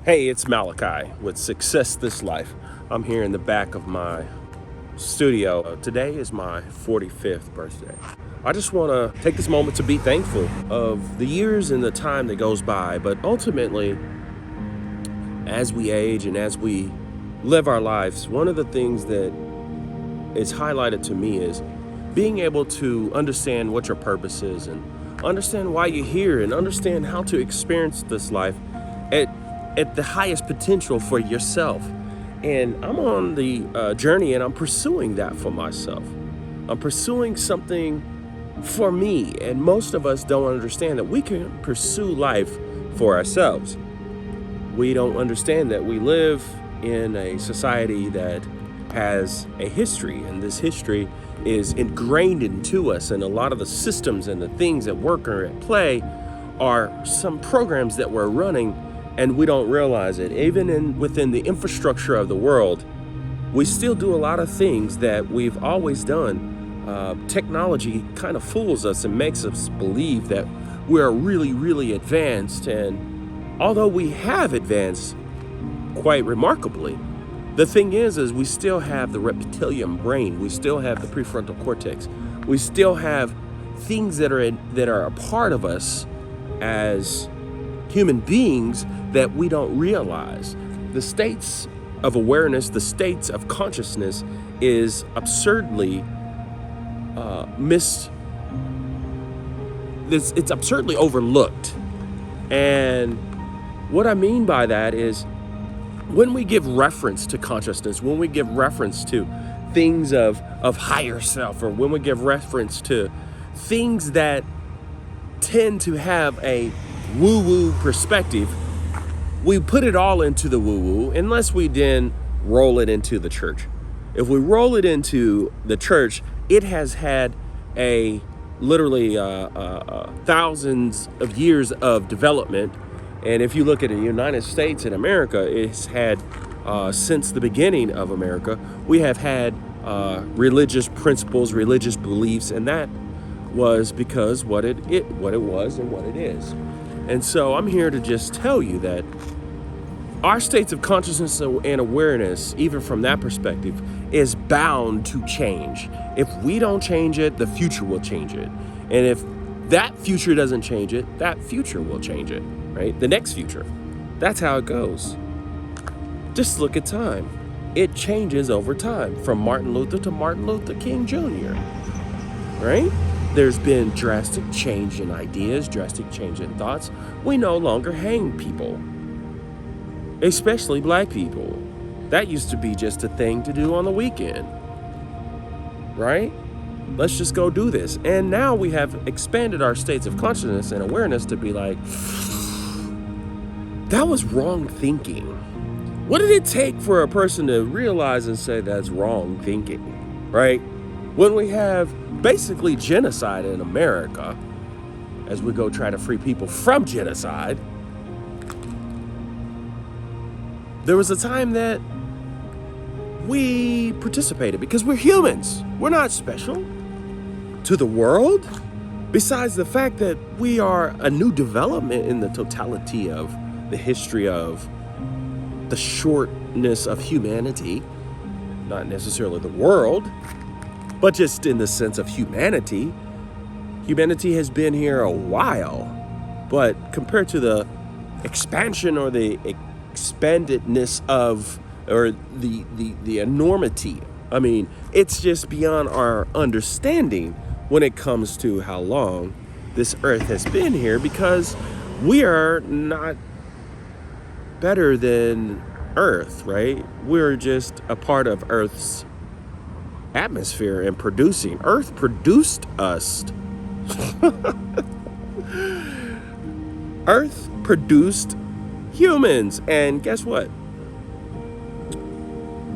Hey, it's Malachi with Success This Life. I'm here in the back of my studio. Today is my 45th birthday. I just want to take this moment to be thankful of the years and the time that goes by, but ultimately, as we age and as we live our lives, one of the things that is highlighted to me is being able to understand what your purpose is and understand why you're here and understand how to experience this life at, at the highest potential for yourself. And I'm on the journey and I'm pursuing that for myself. I'm pursuing something for me. And most of us don't understand that we can pursue life for ourselves. We don't understand that we live in a society that has a history, and this history is ingrained into us, and a lot of the systems and the things that work or at play are some programs that we're running and we don't realize it. Even within the infrastructure of the world, we still do a lot of things that we've always done. Technology kind of fools us and makes us believe that we're really, really advanced, and although we have advanced quite remarkably, the thing is we still have the reptilian brain. We still have the prefrontal cortex. We still have things that are a part of us as human beings that we don't realize. The states of awareness, the states of consciousness is absurdly it's absurdly overlooked. And what I mean by that is when we give reference to consciousness, when we give reference to things of higher self, or when we give reference to things that tend to have a woo-woo perspective, we put it all into the woo-woo unless we then roll it into the church. If we roll it into the church, it has had a literally thousands of years of development. And if you look at the United States and America, it's had, since the beginning of America, we have had religious principles, religious beliefs, and that was because what it was and what it is. And so I'm here to just tell you that our states of consciousness and awareness, even from that perspective, is bound to change. If we don't change it, the future will change it. And if that future doesn't change it, that future will change it, right? The next future. That's how it goes. Just look at time. It changes over time, from Martin Luther to Martin Luther King Jr., right? There's been drastic change in ideas, drastic change in thoughts. We no longer hang people, especially black people. That used to be just a thing to do on the weekend, right? Let's just go do this. And now we have expanded our states of consciousness and awareness to be like, that was wrong thinking. What did it take for a person to realize and say that's wrong thinking, right? When we have basically genocide in America, as we go try to free people from genocide, there was a time that we participated because we're humans. We're not special to the world. Besides the fact that we are a new development in the totality of the history of the shortness of humanity, not necessarily the world, but just in the sense of humanity. Humanity has been here a while, but compared to the expansion or the expandedness of, or the enormity, I mean, it's just beyond our understanding when it comes to how long this earth has been here, because we are not better than Earth, right? We're just a part of Earth's atmosphere and producing. Earth produced us. Earth produced humans, and guess what?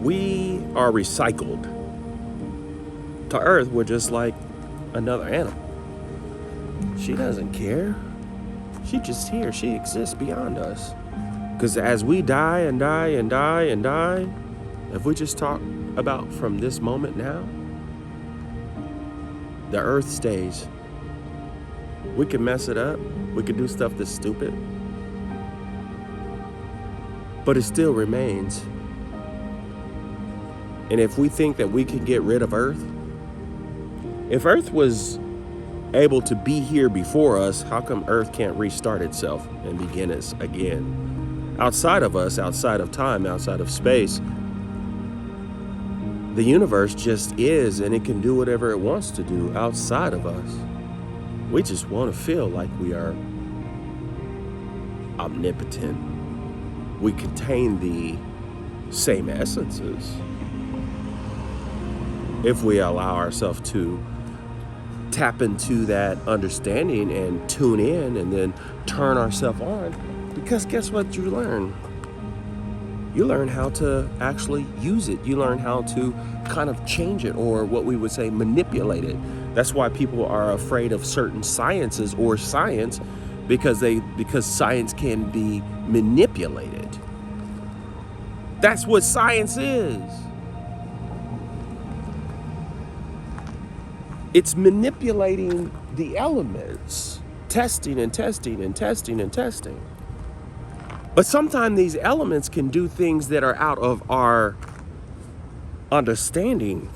We are recycled. To Earth, we're just like another animal. She doesn't care. She's just here. She exists beyond us. Because as we die and die and die and die, if we just talk about from this moment now, the earth stays. We can mess it up. We can do stuff that's stupid. but it still remains. And if we think that we can get rid of Earth, if Earth was able to be here before us, how come Earth can't restart itself and begin us again? Outside of us, outside of time, outside of space, the universe just is, and it can do whatever it wants to do outside of us. We just want to feel like we are omnipotent. We contain the same essences. If we allow ourselves to tap into that understanding and tune in and then turn ourselves on, because guess what you learn? You learn how to actually use it. You learn how to kind of change it, or what we would say manipulate it. That's why people are afraid of certain sciences or science, because science can be manipulated. That's what science is. It's manipulating the elements, testing and testing and testing and testing. But sometimes these elements can do things that are out of our understanding.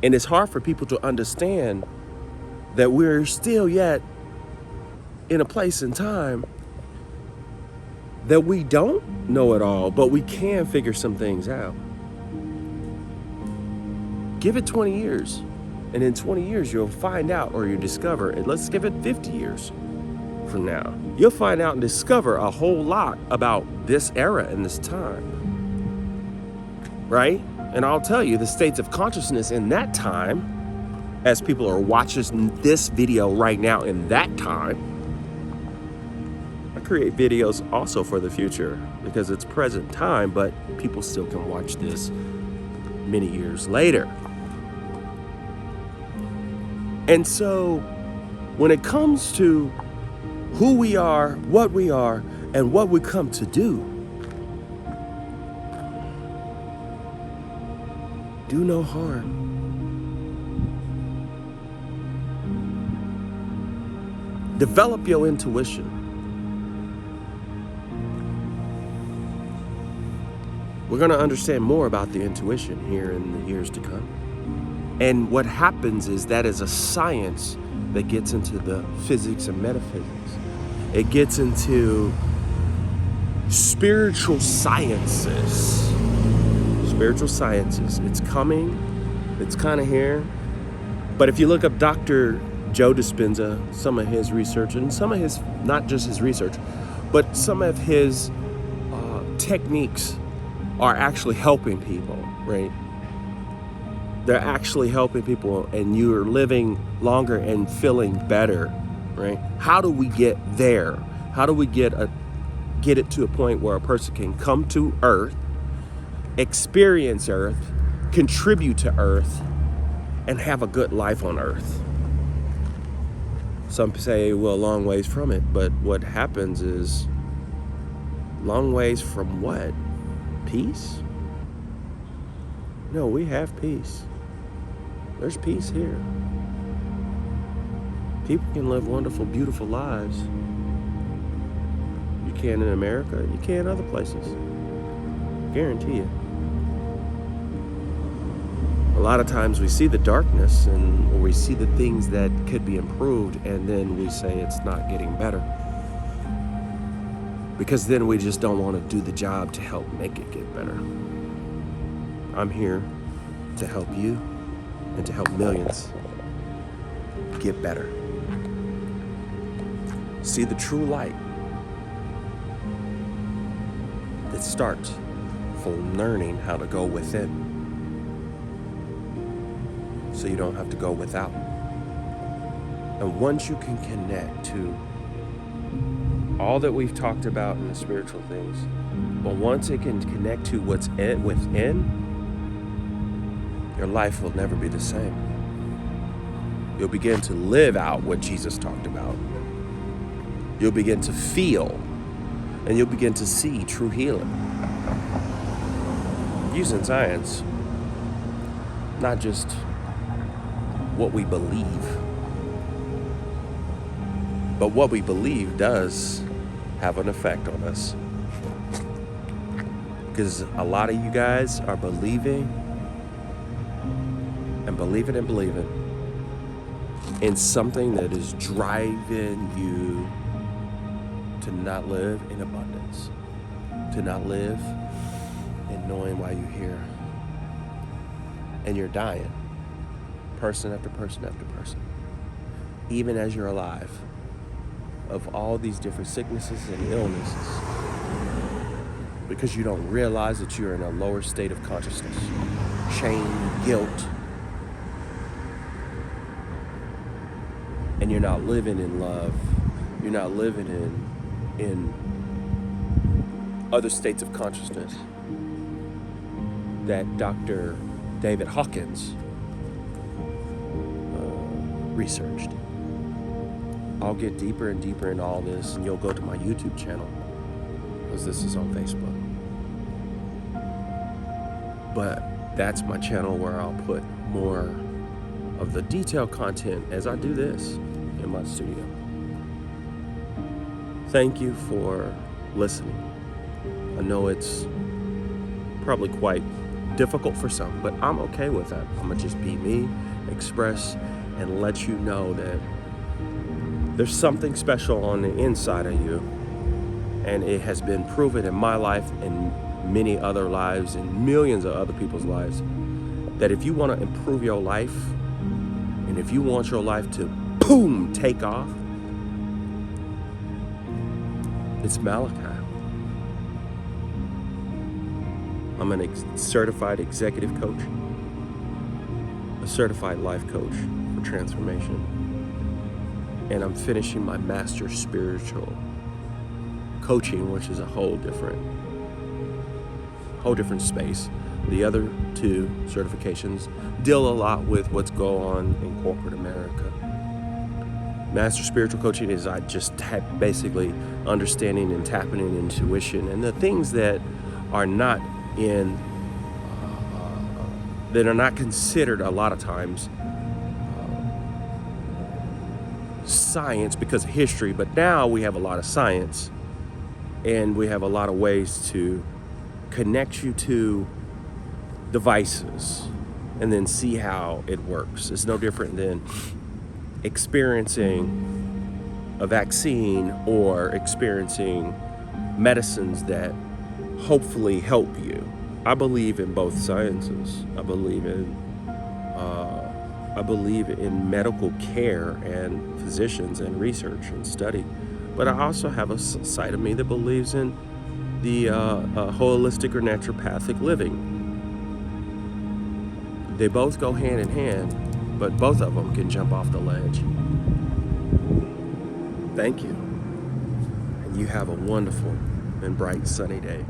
And it's hard for people to understand that we're still yet in a place in time that we don't know it all, but we can figure some things out. Give it 20 years. And in 20 years, you'll find out, or you discover, and let's give it 50 years from now, you'll find out and discover a whole lot about this era and this time, right? And I'll tell you, the states of consciousness in that time, as people are watching this video right now in that time, I create videos also for the future because it's present time, but people still can watch this many years later. And so when it comes to who we are, and what we come to do no harm. Develop your intuition. We're going to understand more about the intuition here in the years to come. And what happens is that is a science that gets into the physics and metaphysics. It gets into spiritual sciences. Spiritual sciences. It's coming. It's kind of here. But if you look up Dr. Joe Dispenza, some of his research, and some of his, not just his research, but some of his techniques are actually helping people, right? They're actually helping people, and you're living longer and feeling better, right? How do we get there? How do we get it to a point where a person can come to Earth, experience Earth, contribute to Earth, and have a good life on Earth? Some say, well, long ways from it, but what happens is, long ways from what? Peace? No, we have peace. There's peace here. People can live wonderful, beautiful lives. You can in America, you can other places. Guarantee you. A lot of times we see the darkness or we see the things that could be improved, and then we say it's not getting better. Because then we just don't want to do the job to help make it get better. I'm here to help you and to help millions get better. See the true light that starts from learning how to go within, so you don't have to go without. And once you can connect to all that we've talked about in the spiritual things, but once it can connect to what's within, your life will never be the same. You'll begin to live out what Jesus talked about. You'll begin to feel, and you'll begin to see true healing. Using science, not just what we believe, but what we believe does have an effect on us. because a lot of you guys are believing and believing and believing in something that is driving you to not live in abundance, to not live in knowing why you're here. And you're dying, person after person after person, even as you're alive, of all these different sicknesses and illnesses, because you don't realize that you're in a lower state of consciousness. Shame, guilt, and you're not living in love. You're not living in other states of consciousness that Dr. David Hawkins researched. I'll get deeper and deeper in all this, and you'll go to my YouTube channel, because this is on Facebook. But that's my channel where I'll put more of the detailed content as I do this in my studio. Thank you for listening. I know it's probably quite difficult for some, but I'm okay with that. I'm gonna just be me, express, and let you know that there's something special on the inside of you, and it has been proven in my life and many other lives and millions of other people's lives, that if you want to improve your life, and if you want your life to boom, take off, it's Malachi. I'm a certified executive coach, a certified life coach for transformation, and I'm finishing my master spiritual coaching, which is a whole different space. The other two certifications deal a lot with what's going on in corporate America. Master spiritual coaching is I just have basically understanding and tapping in intuition and the things that are not that are not considered a lot of times science because of history, but now we have a lot of science and we have a lot of ways to connect you to devices and then see how it works. It's no different than experiencing a vaccine or experiencing medicines that hopefully help you. I believe in both sciences. I believe in medical care and physicians and research and study, but I also have a side of me that believes in the holistic or naturopathic living. They both go hand in hand, but both of them can jump off the ledge. Thank you, and you have a wonderful and bright sunny day.